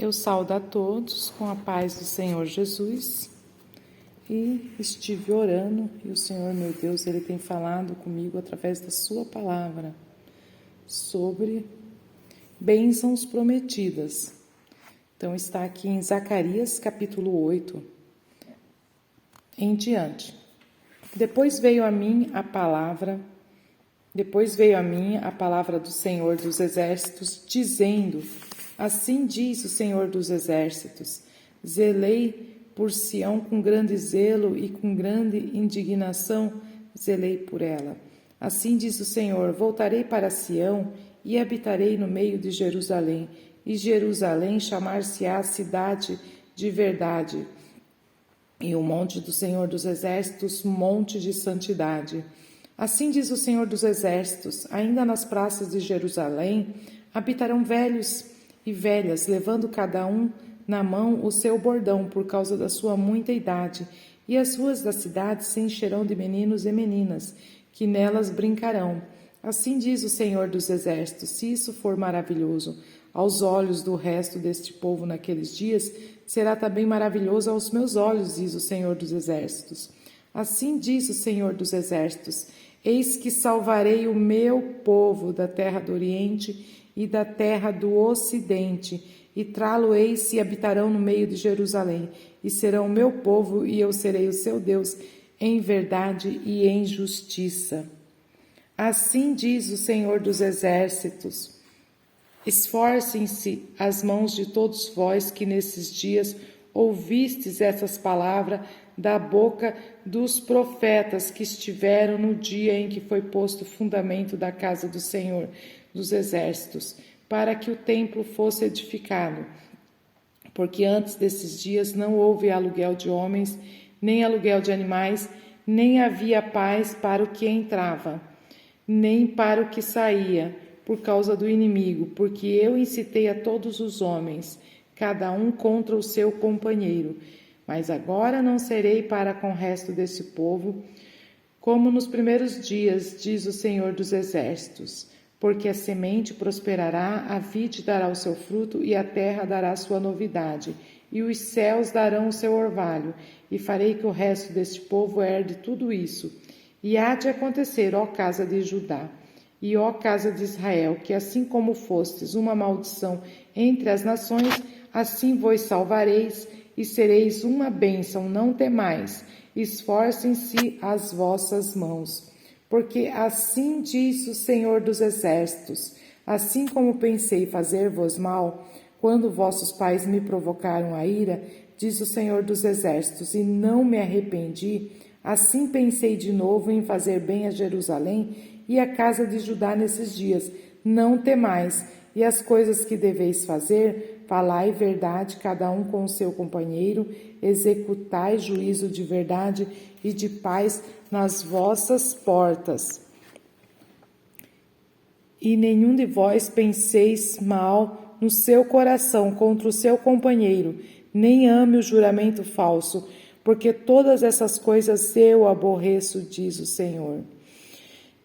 Eu saúdo a todos com a paz do Senhor Jesus e estive orando e o Senhor, meu Deus, Ele tem falado comigo através da sua palavra sobre bênçãos prometidas. Então está aqui em Zacarias capítulo 8 em diante. Depois veio a mim a palavra do Senhor dos Exércitos, dizendo: Assim diz o Senhor dos Exércitos: zelei por Sião com grande zelo e com grande indignação zelei por ela. Assim diz o Senhor: voltarei para Sião e habitarei no meio de Jerusalém, e Jerusalém chamar-se-á cidade de verdade, e o monte do Senhor dos Exércitos, monte de santidade. Assim diz o Senhor dos Exércitos: ainda nas praças de Jerusalém habitarão velhos e velhas, levando cada um na mão o seu bordão por causa da sua muita idade, e as ruas da cidade se encherão de meninos e meninas, que nelas brincarão. Assim diz o Senhor dos Exércitos: se isso for maravilhoso aos olhos do resto deste povo naqueles dias, será também maravilhoso aos meus olhos, diz o Senhor dos Exércitos. Assim diz o Senhor dos Exércitos: eis que salvarei o meu povo da terra do Oriente e da terra do Ocidente, e trá-lo-eis e habitarão no meio de Jerusalém, e serão o meu povo, e eu serei o seu Deus, em verdade e em justiça. Assim diz o Senhor dos Exércitos: esforcem-se as mãos de todos vós que nesses dias ouvistes essas palavras da boca dos profetas que estiveram no dia em que foi posto o fundamento da casa do Senhor dos Exércitos, para que o templo fosse edificado. Porque antes desses dias não houve aluguel de homens, nem aluguel de animais, nem havia paz para o que entrava, nem para o que saía, por causa do inimigo, porque eu incitei a todos os homens, cada um contra o seu companheiro. Mas agora não serei para com o resto desse povo, como nos primeiros dias, diz o Senhor dos Exércitos, porque a semente prosperará, a vide dará o seu fruto, e a terra dará sua novidade, e os céus darão o seu orvalho, e farei que o resto deste povo herde tudo isso. E há de acontecer, ó casa de Judá, e ó casa de Israel, que assim como fostes uma maldição entre as nações, assim vos salvareis, e sereis uma bênção, não temais, esforcem-se as vossas mãos. Porque assim diz o Senhor dos Exércitos: assim como pensei fazer-vos mal, quando vossos pais me provocaram a ira, diz o Senhor dos Exércitos, e não me arrependi, assim pensei de novo em fazer bem a Jerusalém e a casa de Judá nesses dias. Não temais, e as coisas que deveis fazer, falai verdade, cada um com o seu companheiro, executai juízo de verdade e de paz nas vossas portas. E nenhum de vós penseis mal no seu coração contra o seu companheiro, nem ame o juramento falso, porque todas essas coisas eu aborreço, diz o Senhor.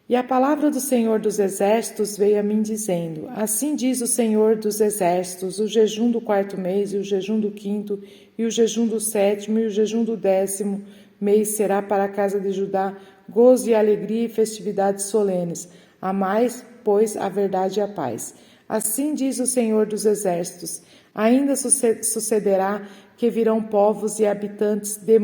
E a palavra do Senhor dos Exércitos veio a mim dizendo: assim diz o Senhor dos Exércitos: o jejum do 4º mês, e o jejum do 5º, e o jejum do 7º, e o jejum do 10º mês será para a casa de Judá gozo e alegria e festividades solenes. Amai, pois, a verdade e a paz. Assim diz o Senhor dos Exércitos: ainda sucederá que virão povos e habitantes de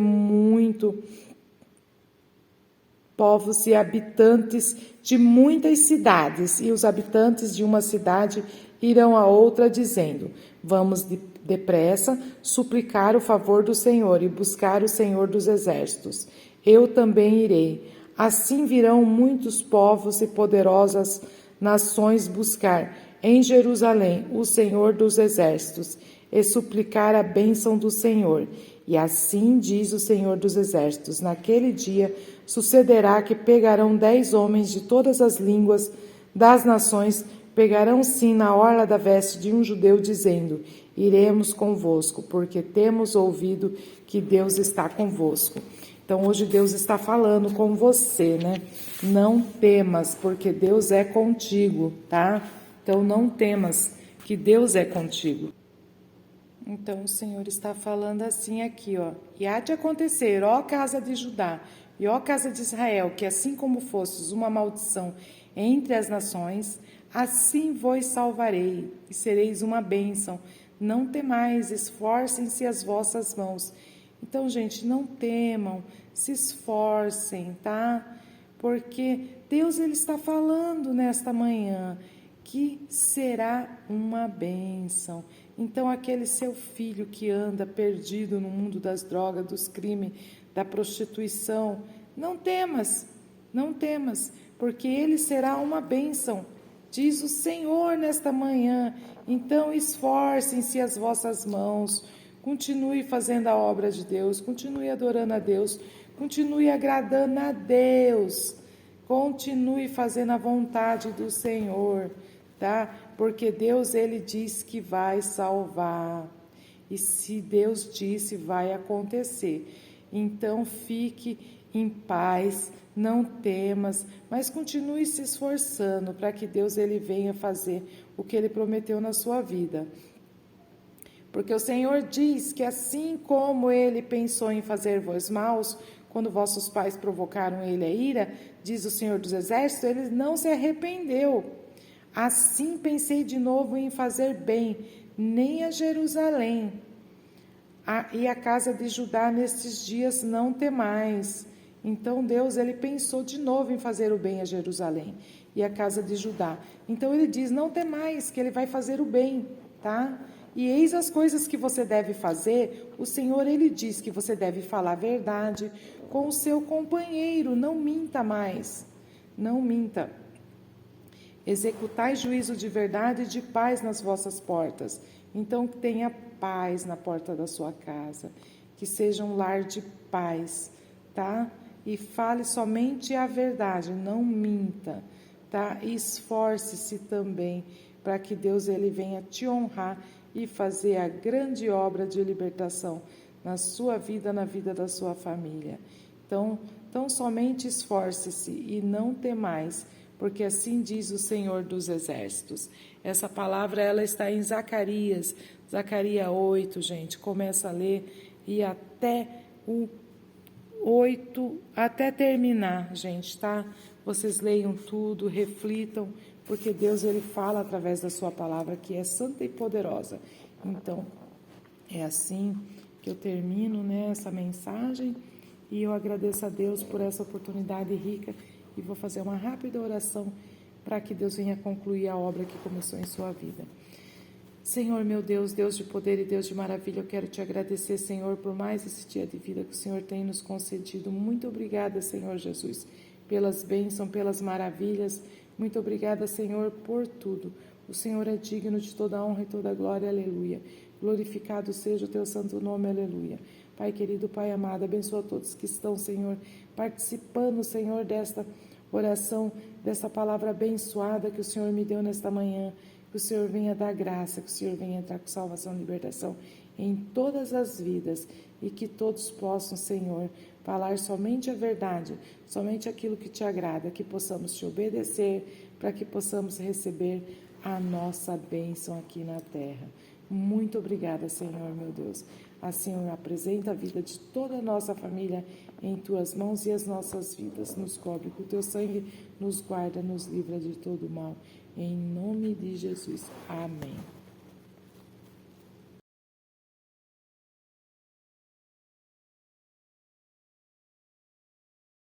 muitas cidades, e os habitantes de uma cidade irão a outra, dizendo: vamos depressa suplicar o favor do Senhor e buscar o Senhor dos Exércitos. Eu também irei. Assim virão muitos povos e poderosas nações buscar em Jerusalém o Senhor dos Exércitos e suplicar a bênção do Senhor. E assim diz o Senhor dos Exércitos: naquele dia sucederá que pegarão 10 homens de todas as línguas das nações, pegarão sim na orla da veste de um judeu, dizendo: iremos convosco, porque temos ouvido que Deus está convosco. Então hoje Deus está falando com você, né? Não temas, porque Deus é contigo, tá? Então não temas, que Deus é contigo. Então o Senhor está falando assim aqui, ó. E há de acontecer, ó casa de Judá e ó casa de Israel, que assim como fostes uma maldição entre as nações, assim vos salvarei e sereis uma bênção. Não temais, esforcem-se as vossas mãos. Então, gente, não temam, se esforcem, tá? Porque Deus ele está falando nesta manhã que será uma bênção. Então, aquele seu filho que anda perdido no mundo das drogas, dos crimes, da prostituição, não temas, não temas, porque ele será uma bênção, diz o Senhor nesta manhã. Então, esforcem-se as vossas mãos, continue fazendo a obra de Deus, continue adorando a Deus, continue agradando a Deus, continue fazendo a vontade do Senhor, tá? Porque Deus, ele diz que vai salvar. E se Deus disse, vai acontecer. Então fique em paz, não temas, mas continue se esforçando para que Deus ele venha fazer o que ele prometeu na sua vida. Porque o Senhor diz que assim como ele pensou em fazer-vos maus, quando vossos pais provocaram ele a ira, diz o Senhor dos Exércitos, ele não se arrependeu. Assim pensei de novo em fazer bem, nem a Jerusalém e a casa de Judá nestes dias não temais. Então Deus ele pensou de novo em fazer o bem a Jerusalém e a casa de Judá. Então ele diz: não temais, que ele vai fazer o bem, tá? E eis as coisas que você deve fazer. O Senhor ele diz que você deve falar a verdade com o seu companheiro, não minta mais. Não minta. Executai juízo de verdade e de paz nas vossas portas. Então tenha paz na porta da sua casa, que seja um lar de paz, tá? E fale somente a verdade, não minta, tá? E esforce-se também para que Deus ele venha te honrar e fazer a grande obra de libertação na sua vida, na vida da sua família. Então somente esforce-se e não temais, porque assim diz o Senhor dos Exércitos. Essa palavra ela está em Zacarias 8, gente, começa a ler e até o 8, até terminar, gente, tá? Vocês leiam tudo, reflitam, porque Deus ele fala através da sua palavra que é santa e poderosa. Então, é assim que eu termino, né, essa mensagem, e eu agradeço a Deus por essa oportunidade rica e vou fazer uma rápida oração para que Deus venha concluir a obra que começou em sua vida. Senhor, meu Deus, Deus de poder e Deus de maravilha, eu quero te agradecer, Senhor, por mais esse dia de vida que o Senhor tem nos concedido. Muito obrigada, Senhor Jesus, pelas bênçãos, pelas maravilhas. Muito obrigada, Senhor, por tudo. O Senhor é digno de toda honra e toda glória, aleluia. Glorificado seja o teu santo nome, aleluia. Pai querido, Pai amado, abençoa todos que estão, Senhor, participando, Senhor, desta oração, dessa palavra abençoada que o Senhor me deu nesta manhã. Que o Senhor venha dar graça, que o Senhor venha entrar com salvação e libertação em todas as vidas e que todos possam, Senhor, falar somente a verdade, somente aquilo que te agrada, que possamos te obedecer, para que possamos receber a nossa bênção aqui na terra. Muito obrigada, Senhor, meu Deus. Assim, eu apresento a vida de toda a nossa família em tuas mãos e as nossas vidas. Nos cobre com o teu sangue, nos guarda, nos livra de todo mal. Em nome de Jesus. Amém.